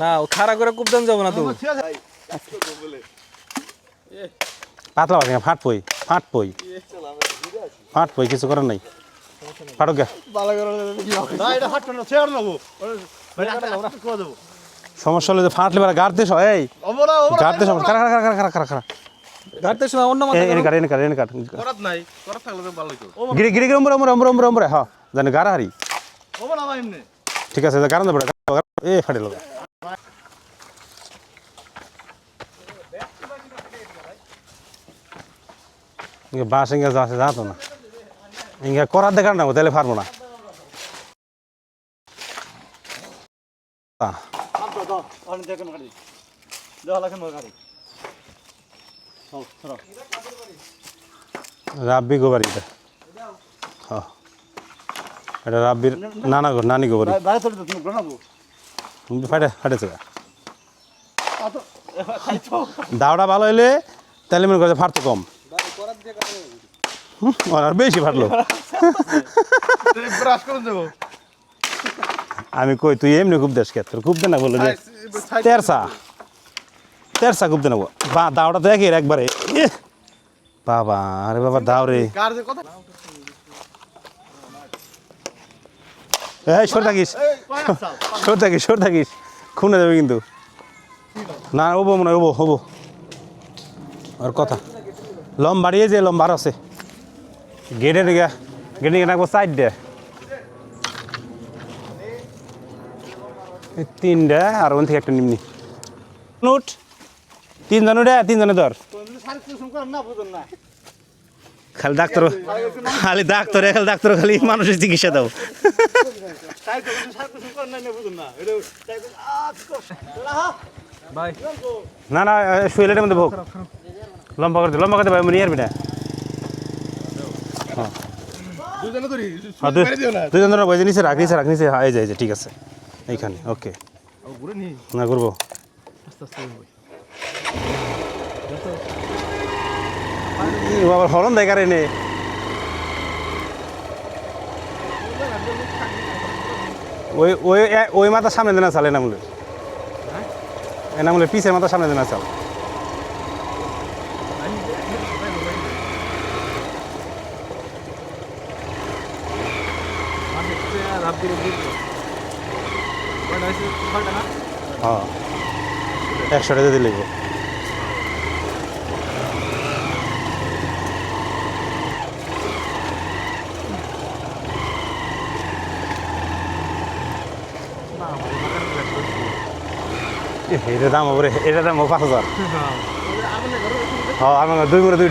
না খাড়া করে কুপদান যাবো না তো পাতলা ভাঙে ফাটপই ফাটপই কিছু করার নাই ফাটক গে সমস্যা হলে ফাটলে পারে গাড়তে এই গাড়তে সমস্যা খারা খারা খারা খারা খারা গাড়তে সময় অন্য মাথা এনে কাট করাত নাই করাত থাকলে তো ভালোই তো গিরি গিরি ওমরে হ্যাঁ জানি গাড়া হারি ওমর না এমনি ঠিক আছে গাড়ান দে এ ফাটে লোক ইঙ্গে বাস ইঙ্গে যাচ্ছে যাতো না ইঙ্গে করার দেখার না তাহলে পারবো না রাব্বি গোবারি এটা হ্যাঁ এটা রাব্বির নানি গোবারি ফাটেছে দাওটা ভালো হইলে তাহলে মনে করছে ফাটতো কম আর বেশি ফাটলো আমি কই তুই এমনি খুব দেশ কে তোর খুব দে না বললো যে তেরসা খুব দে নেবো বা দাওটা তো একবারে বাবা আরে বাবা দাও রে এই সর থাকিস খুনে দেবে কিন্তু না ওবো মনে হয় হবো আর কথা লম বাড়িয়ে যে লম বার আছে গেটে রাখবো সাইড দে 3টা আর ওখান থেকে একটা নিমনি নোট 3 জনে ধর খালি ডাক্তার খালি মানুষের চিকিৎসা দাও না শুয়েলেটের মধ্যে ভোগ লম্বা করতে ভাই মনে আসবি না দুজন বসে নিচে রাখ নিচে এই যায় ঠিক আছে এইখানে ওকে না করবো বাবার হরন দেখার এনে ওই মাথার সামনে দেনা চাল এনামুলের পিছের মাথার সামনে দেনা চাল হ্যাঁ 100 টাকা দিলে এটা দাম হবে এটা দাম 5000 হ্যাঁ আমার 2x2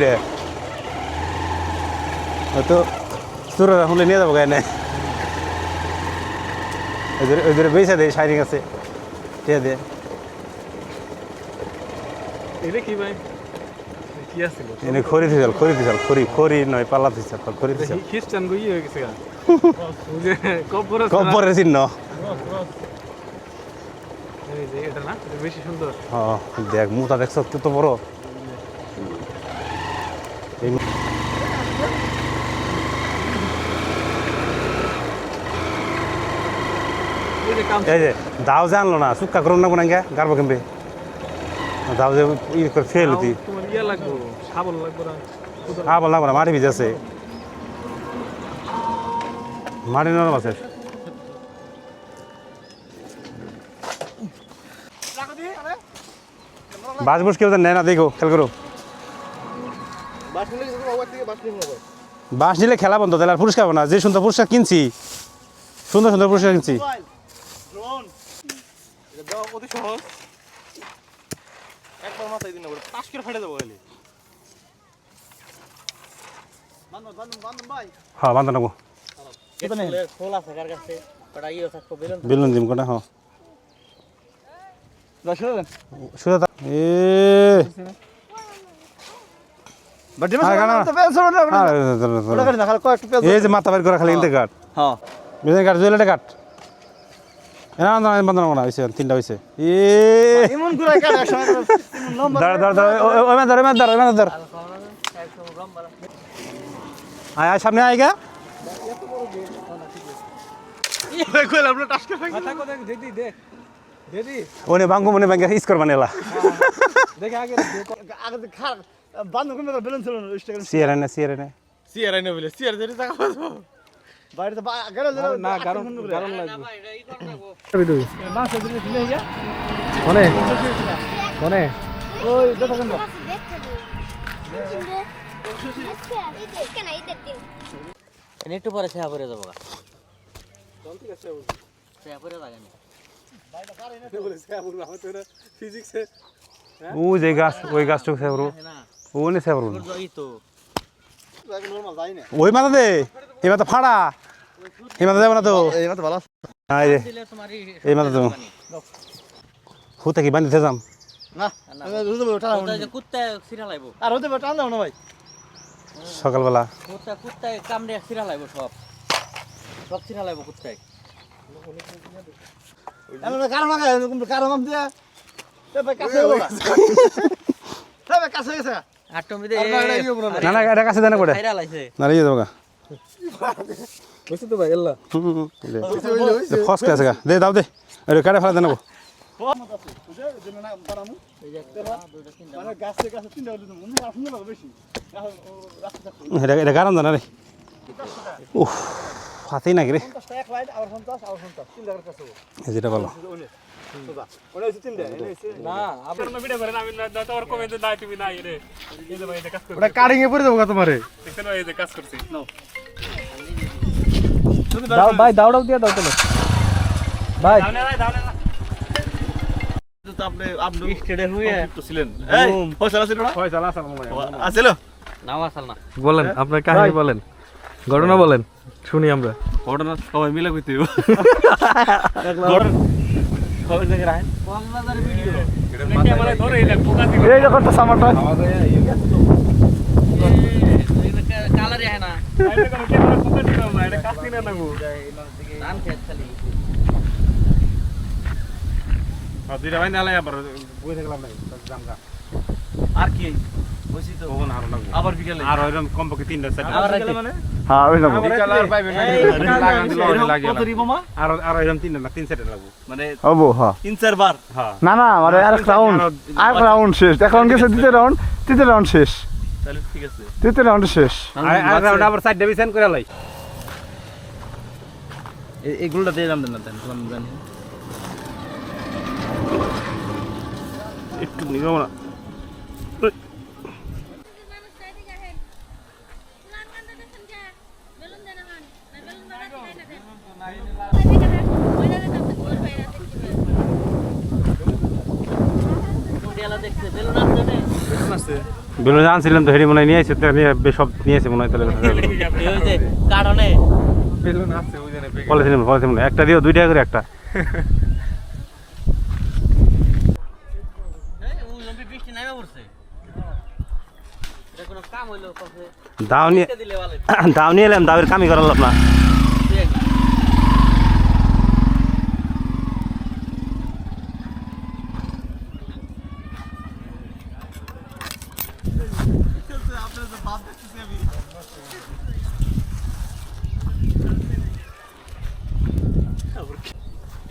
তো তোরা হলে নিয়ে যাবো গায়ে ওই বেসা দে শাইনিং আছে কে দে এটা কি ভাই কি আছে এনে খড়ি নয় পাল্লা দিছাল খড়ি দিছাল খ্রিস্টান গই হয়ে গেছে গা ওই যে কবরের চিহ্ন এই যে এটা না এটা বেশি সুন্দর হ্যাঁ দেখ মুতা দেখছ কত বড় এই যে দাও জানলো না সুক্কা করুন না কোন গারবো কেমবে দাও যে ই করে ফেল হতি তোমার ইয়া লাগবো শাবল লাগবো না শাবল লাগবো না মাটি ভিজে আছে মাটি নরম আছে বাজবুস কেউ নেয় না দেখো খেয়াল করো বাস নিলে খেলা বন্ধ তাহলে আর পুরস্কার পাবো না যে সুন্দর পুরস্কার কিনছি সুন্দর পুরস্কার কিনছি অতি সহজ একবার মাথায় দিন না পাশ করে ফেটে যাবো খালি হ্যাঁ বান্ধব নেবো বেলুন দিম কোটা হ্যাঁ সুদা এ এই যে মাথা বাইর করা খালি ইনতে কাট হ্যাঁ বেজে কাট জুয়েলাটা কাট না বান্ধব না হইছে 3টা হইছে এ এমন করে কাট একসময় ধর ওই মে ধর আয় আয় সামনে আয় গা কইলাম না টাস্কের ফাইল থাকো দেখ দিদি দেখ দিদি ওনে ভাঙ্গো মনে ভাঙ্গে স্কোর বানেলা দেখে আগে আগে খার বান্ধ করে ব্যালেন্স হলো না ইনস্টাগ্রাম সিয়ারে না সিআর আইনে বলে সিআর ধরে টাকা পাবো বাইরে গাড়ি না গরম গরম লাগবে মাছ দিলে দিলে যা কোনে কোনে ওই দেখো কেন একটু পরে ছেয়া পরে যাবো ছেয়া পরে লাগানি ও যে গাছ ওই গাছটুকু সেবরু ওনে সেবরু এই তো নরমাল যাই না ওই মাথা দে এই মাথা ফাড়া এই মাথা যাবে না তো এই মত ভালো এই যে দিলে তোমারই এই মাথা তো হুতে কি বান্ধিতে যাম না রুদে ওটা কোথায় যে কুত্তা ছিড়া লাইবো আর রুদে টান দাও না ভাই সকালবেলা কুত্তায় কামড়ে ছিড়া লাইবো সব ছিড়া লাইবো কুত্তায় এমন কারণ নাম দিয়া এ ভাই কাছে হলো না এ ভাই কাছে গেছে আর তুমি দে না না এটা কাছে দেনা পড়ে ছিড়া লাইছে না ইয়ে দেবো গা বুঝছো তো ভাই এল্লা ফস কে আছে গা দে দাও দে আরে কাটে ফেলা দেনাবো মানে গাছে গাছে তিনটা হলো মনে হয় আসলে বেশি এটা গারাম জানা রে উফ হাতেই নাকি রে 50 টাকা এক লাইট আর 50 আর 50 তিন টাকার কাছে এই যেটা ভালো সোজা ওনে হচ্ছে তিনটা না আবার ওটা কাটিং এ পড়ে দেবো তোমারে দাও ভাই দাওড়াও দিয়া দাও তাহলে ভাই তো আপনি স্টেডে হয়ে তো ছিলেন এই ফয়সালা ছিল না ফয়সালা আসল আছিল নাও আসল না বলেন আপনার কাহিনী বলেন ঘটনা বলেন শুনি আমরা ঘটনা সবাই মিলে কইতে খবর দেখে রাখেন কক্সবাজারের ভিডিও এই দেখো তো সামারটা কালারে হয় না নাম খেত খালি দুইটা বাইন আলাই আবার বই থাকলাম না জামগা আর কি বসি তো কখন আরো লাগবে আবার বিকেলে আর ওইরকম কমপক্ষে তিনটা চারটা আবার রাতে মানে হ্যাঁ ওই যাবো বিকাল আর পাইবেন না লাগান দিলে লাগে কত রিবো মা আর আর এরকম তিনটা না তিন চারটা লাগবে মানে হবো হ্যাঁ তিন চার বার হ্যাঁ না না মানে আরেক রাউন্ড শেষ এখন গেছে তৃতীয় রাউন্ড শেষ তাহলে ঠিক আছে তৃতীয় রাউন্ড শেষ আর রাউন্ড আবার চারটা বিছান করে লাই এইগুলোটা দিয়ে দাম দেন না দেন তোমার জানি একটু নিগম না টেলা দেখতে বেলুন আসছে বেলুন আনছিলাম তো হেডি মনে হয় নিয়ে এসে সব নিয়ে এসে মনে হয় তাহলে এই যে কারণে পলিথিন একটা দিও 2 টাকা করে একটা বৃষ্টি নামে পড়ছে এটা কোনো কাম হইলো কবে দাও নিয়ে দিলে ভালো দাও নিয়ে এলাম দাওয়ের কামই করালাম না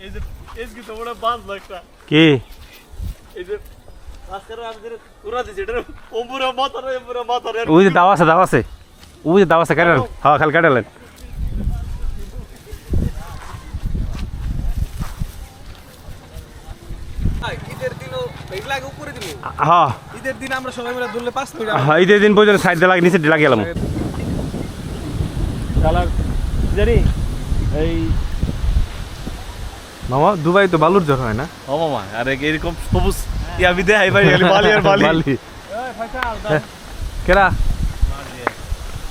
এই যে এসকি তো বড় 5 লাখ টাকা কি এই যে আজকের আমাদের পুরা দিছে এটা ওমপুরা মাথারে ওই যে দাও আছে ওই যে দাও আছে কাটেন হ্যাঁ খালি কাটেলেন ঈদের দিনও এগুলাকে উপরে দিল হ্যাঁ ঈদের দিন আমরা সবাই মিলে ধরলে 5 মিনিট হ্যাঁ ঈদের দিন পর্যন্ত সাইড দিয়ে লাগে নিচে লাগিয়ে গেলাম কালার জানি এই মামা দুবাই তো বালুর জ্বর হয় না ও মামা আরে এরকম সবুজ ইয়া বিদে হাই ভাই খালি বালি আর বালি কেরা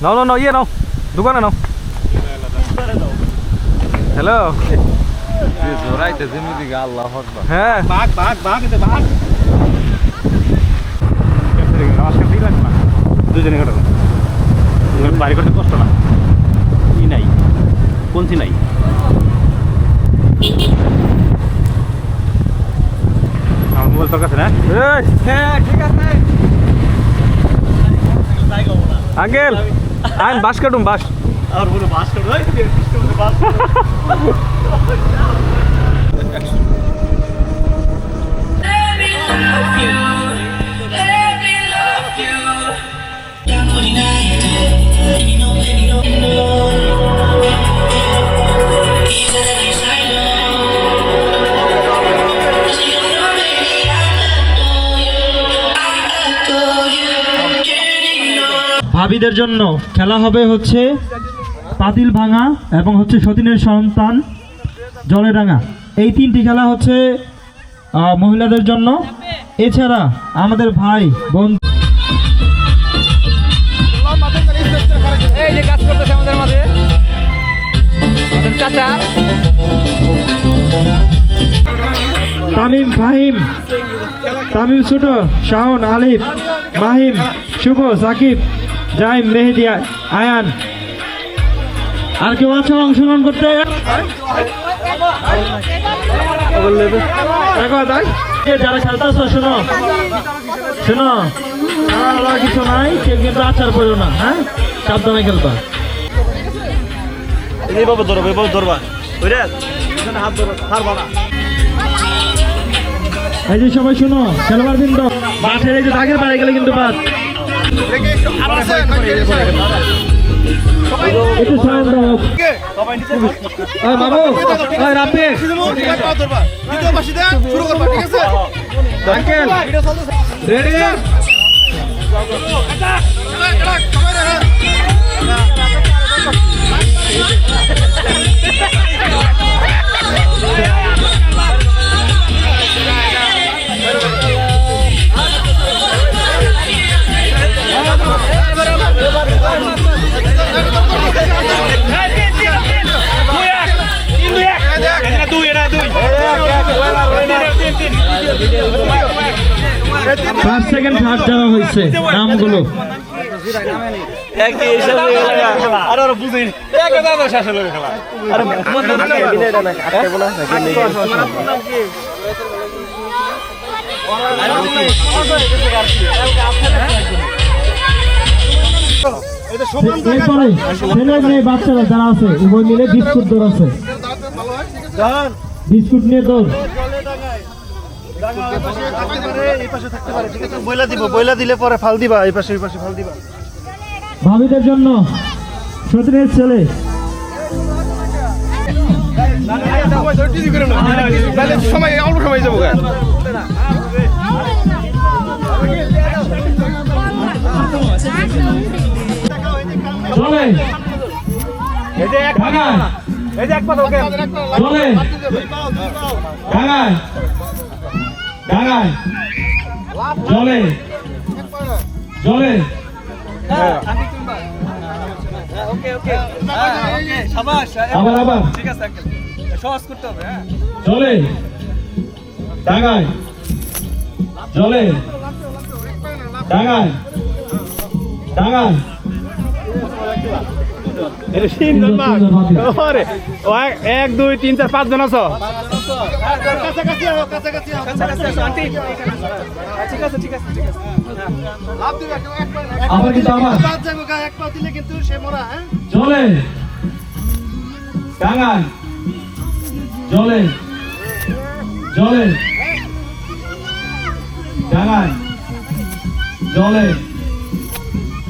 নাও ইয়ে নাও দোকানে নাও হ্যালো জোরাইতে জিমি দিকে আল্লাহ আকবার হ্যাঁ দুজনে কাটানো বাড়ি করতে কষ্ট না ই নাই কোনটি নাই আমার মোবাইল তোর কাছে না হ্যাঁ ঠিক আছে আঙ্কেল আইন বাস কাটুম বাস আর বলো বাস করো ভাই বাস ভাবিদের জন্য খেলা হবে হচ্ছে পাতিল ভাঙা এবং হচ্ছে সতীনের সন্তান জলে ডাঙা। এই তিনটি খেলা হচ্ছে মহিলাদের জন্য। এছাড়া আমাদের ভাই বোন এই যে কাজ করতেছে আমাদের মাঝে আমাদের চাচা তামিম ফাহিম, তামিম ছোট, শাওন, আলিফ, মাহিম, শুভ, সাকিব, জাইম, মেহেদি, আয়ান। আর কেউ আছে অংশগ্রহণ করতে? যারা খেলতেছো শোনো শোনো, কিছু নাই, কেউ কিন্তু আচার করো না, হ্যাঁ সাবধানে খেলবা। এইভাবে ধরবা এইভাবে ধরবা ওই রে হাত ধরবা ছাড়বা না। এই যে সবাই শোনো, খেলোয়াড় কিন্তু মাঠের এই যে দাগের বাইরে গেলে কিন্তু বাদ। একটু সাউন্ড দাও। বাবু রাব্বি শুরু করবা ঠিক আছে uncle ready first second third দেওয়া হয়েছে নামগুলো। আর বুঝেই এরপরে ছেলে মেয়ে বাচ্চারা যারা আছে উভয় মিলে বিস্কুট দৌড় আছে, বিস্কুট নিয়ে দৌড়। বইলা দিব, বইলা দিলে পরে ফাল দিবা, এই পাশে ওই পাশে ফাল দিবা। ভাবিদের জন্য সতীনের ছেলে সময় অল্প সময় যাবো চলে ঢাকায়, চলে ঢাকায়, ঢাকায় চলে চলে। আবার আবার চলে ঢাকায়, চলে ঢাকায়, ঢাকায়। এক দুই তিন চার পাঁচ জন আছো আবার কিন্তু আবার চলে ঢাকায়, চলে চলে ঢাকায়, চলে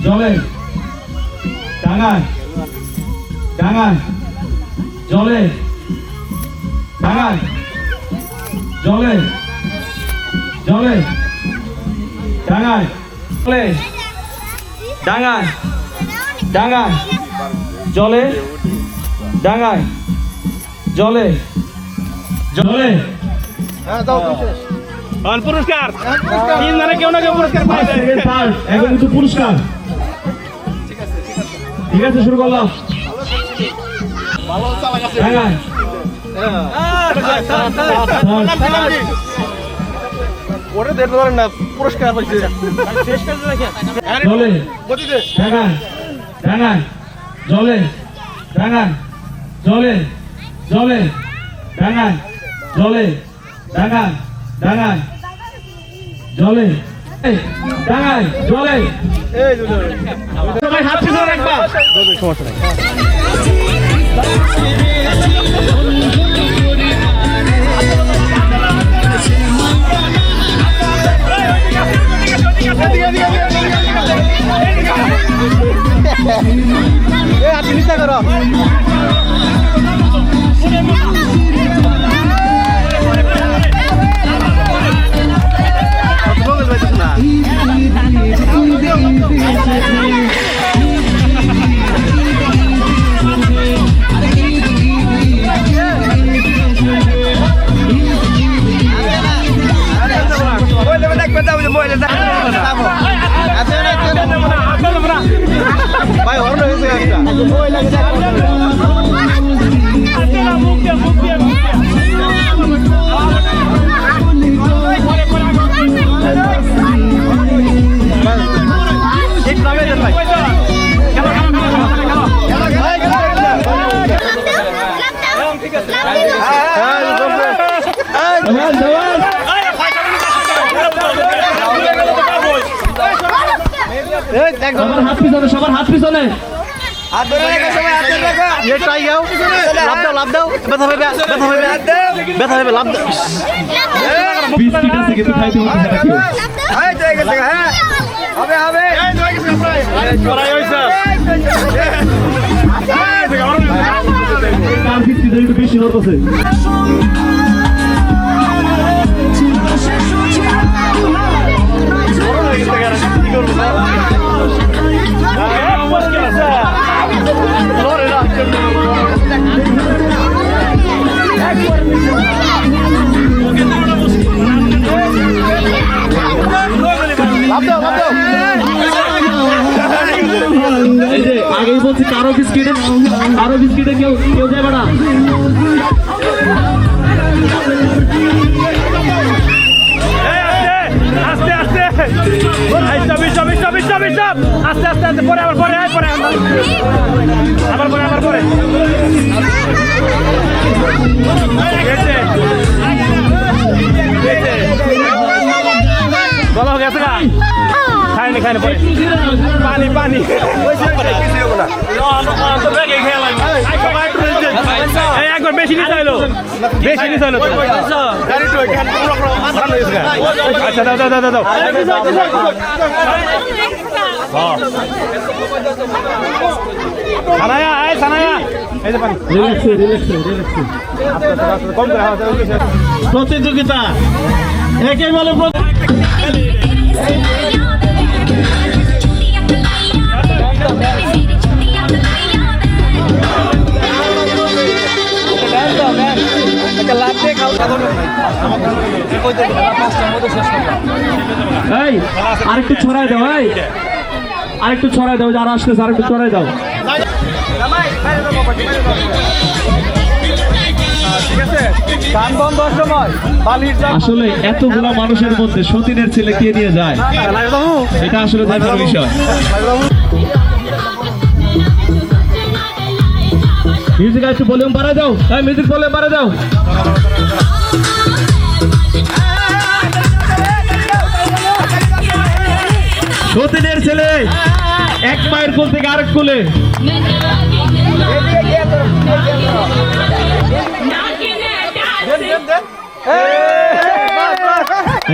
চলে ঢাকায়, ঢাকায় চলে ঢাকায়, চলে চলে ঢাকায়, চলে ঢাকায়, ঢাকায় চলে ঢাকায়, চলে চলে। পুরস্কার তিন জনে কেউ না কেউ পুরস্কার পাবে। এখন কিন্তু পুরস্কার। ঠিক আছে শুরু করলাম। ঢাকায় ওটা দেখতে পারেন না, পুরস্কার পাইছে। চলে ঢাকায়, ঢাকায় চলে ঢাকায়, চলে চলে ঢাকায়, চলে ঢাকায়, ঢাকায় চলে ডাঙায় জলে সবাই হাত পিছনে রাখবা। সমস্যা নাই। আপনি চিন্তা করো ভাই হরণ হয়েছে সবার হাত পিছনে হাত ধরে রাখো সবাই, হাত ধরে রাখো। ট্রাই গাও লাভ দাও ব্যথা হবে ব্যথা হবে লাভ দাও। বিস্কিট আছে কিন্তু খাইতে হবে না কেউ। এই তো গেছে, হ্যাঁ হবে হবে। এই তো গেছে প্রায় করাই হইছে কার ভিত্তিতে একটু বেশি হতেছে। এই যে আগেই বলছি কারো বিস্কিটে কেউ যাবে না। আস্তে আস্তে আস্তে আস্তে পরে আবার পরে আবার পরে বলা গেছে না খাইনি পরে পানি একবার বেশি নিতে হইলো আচ্ছা দাও সানায়া এই যে পানি কম করে প্রতিযোগিতা একে বলে আরেকটু ছড়াই দাও, আরেকটু ছড়াই দাও, যারা আসতেছে আরেকটু ছড়াই দাও। আসলে এতগুলা মানুষের মধ্যে সতীনের ছেলে কে নিয়ে যায় এটা আসলে দেখার বিষয়। মিউজিক একটু ভলিউম বাড়ায় দাও, মিউজিক ভলিউম বাড়ায় দাও। সতীনের ছেলে এক মায়ের কোল থেকে আরেক কোলে।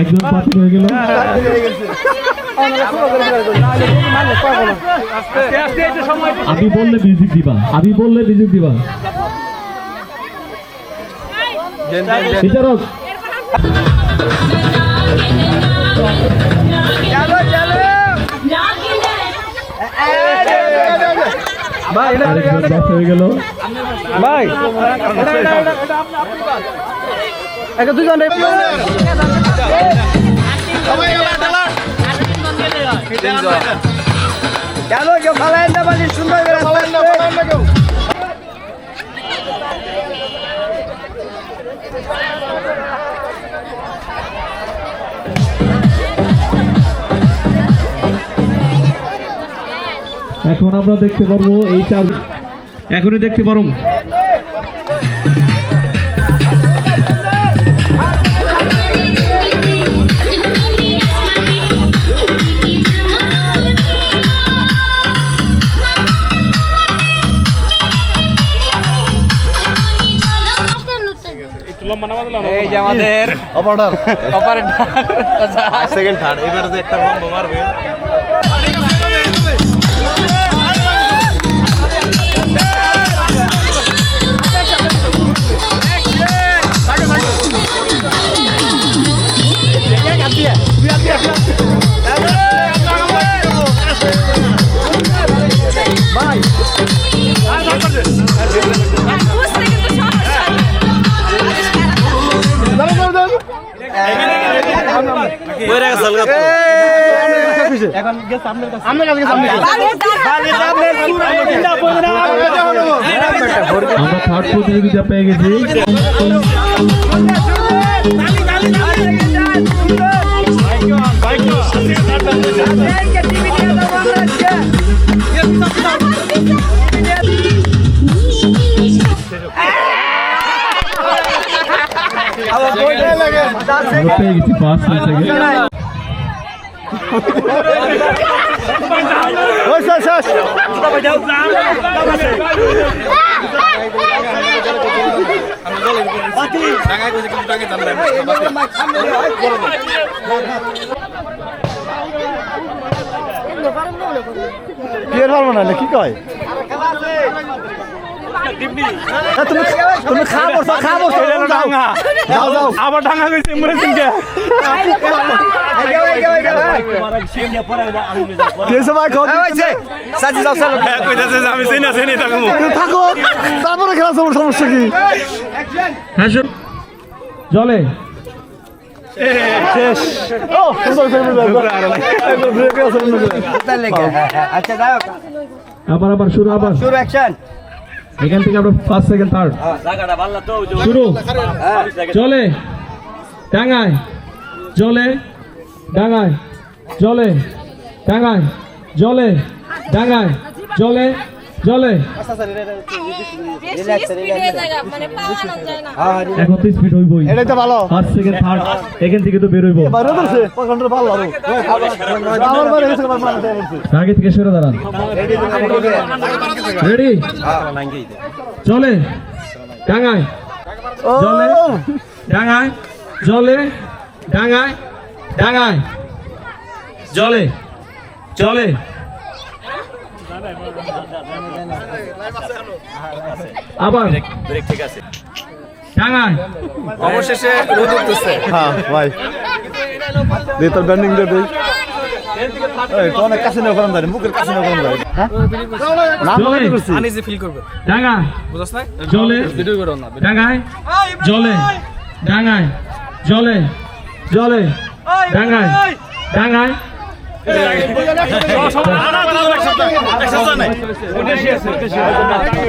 একজন পাতি হয়ে গেল। আমি বললে মিউজিক দিবা, বিচারক হয়ে গেল ভাই দুজন চলো কেউ খালায় না বালি সুন্দর করে কেউ এখন আমরা দেখতে পারবো এই চার, এখনই দেখতে পারো এই যে আমাদের অপারেটর অপারেটর সেকেন্ড থার্ড এবারে যে একটা বম্ব মারবে আমরা থার্ড প্রতিযোগিতা পেয়ে গেছি। আমরা পেয়ে গেছি ফার্স্ট সেকেন্ড। কি আর পারবো না কি কয় তুমি খাবো যাও যাও আবার ডাঙা গেছে এমব্রেসিংটা কেসে ভাই কত সাজি যাও চলো কইতাছে যে আমি চিনি থাকবো থাকো তারপরে খেলা সমস্যা কি হ্যাঁ জলে শেষ ও সুন্দর আচ্ছা যাও আবার শুরু শুরু অ্যাকশন এখান থেকে আমরা ফার্স্ট সেকেন্ড থার্ড জায়গাটা ভালো তো শুরু চলে ডাঙায় জলে ডাঙায় জলে ডাঙায় জলে ডাঙায় জলে জলে এখন তো স্পিড হইবই এটাই তো ভালো ফার্স্ট সেকেন্ড থার্ড এখান থেকে তো বের হইব বাইরে ধরছে কন্ট্রোল ভালো আরো আমার বাইরে গেছে আমার মানতে বলছে আগে থেকে সরে দাঁড়ান রেডি চলে ডাঙায় জলে ডাঙায় জলে ডাঙায় ডাঙায় জলে চলে আবার ডাঙায় অবশেষে রোদ উঠতেছে হ্যাঁ ভাই দে তোর ব্যান্ডিং দে দে এই তো অনেক কাছে নেওয়া যায় মুখের কাছে নেওয়া যায় হ্যাঁ নাম জলে করছি আনিজি ফিল করবে ডাঙা বুঝছ না জলে ভিডিও করো না ডাঙায় জলে ডাঙায় জলে জলে ডাঙায় ডাঙায় একসাথে